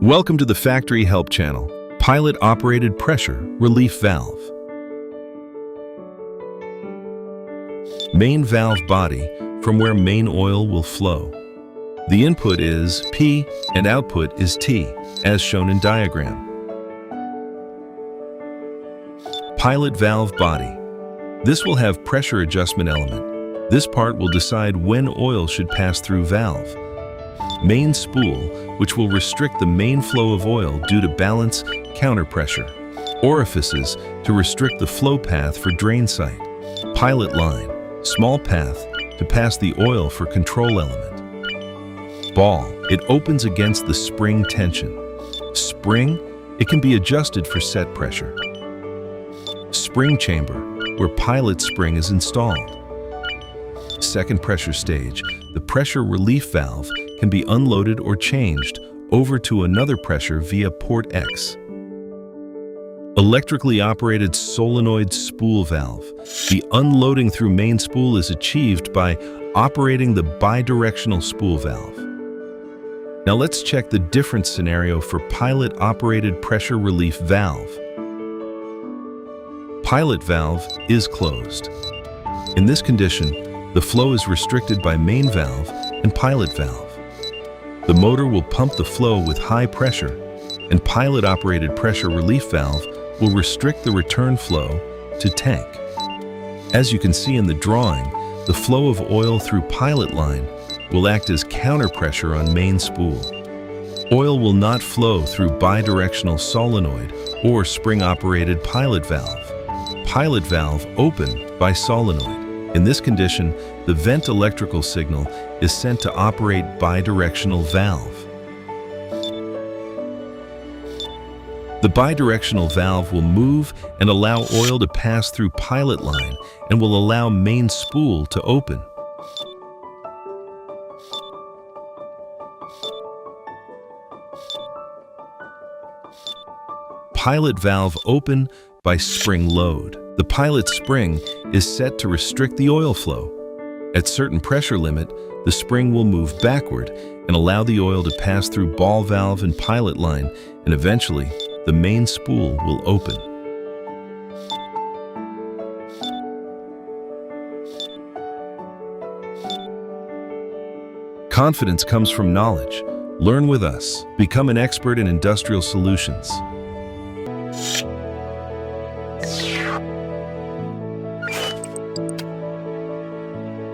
Welcome to the FactoryHelp channel, Pilot-Operated Pressure Relief Valve. Main valve body, from where main oil will flow. The input is P and output is T, as shown in diagram. Pilot valve body. This will have pressure adjustment element. This part will decide when oil should pass through valve. Main spool, which will restrict the main flow of oil due to balance counter pressure. Orifices to restrict the flow path for drain site. Pilot line, small path to pass the oil for control element. Ball, it opens against the spring tension. Spring, it can be adjusted for set pressure. Spring chamber, where pilot spring is installed. Second pressure stage, the pressure relief valve can be unloaded or changed over to another pressure via port X. Electrically operated solenoid spool valve. The unloading through main spool is achieved by operating the bidirectional spool valve. Now let's check the different scenario for pilot-operated pressure relief valve. Pilot valve is closed. In this condition, the flow is restricted by main valve and pilot valve. The motor will pump the flow with high pressure, and pilot-operated pressure relief valve will restrict the return flow to tank. As you can see in the drawing, the flow of oil through pilot line will act as counter pressure on main spool. Oil will not flow through bidirectional solenoid or spring-operated pilot valve. Pilot valve open by solenoid. In this condition, the vent electrical signal is sent to operate bidirectional valve. The bidirectional valve will move and allow oil to pass through pilot line and will allow main spool to open. Pilot valve open by spring load. The pilot spring is set to restrict the oil flow. At certain pressure limit, the spring will move backward and allow the oil to pass through ball valve and pilot line, and eventually, the main spool will open. Confidence comes from knowledge. Learn with us. Become an expert in industrial solutions.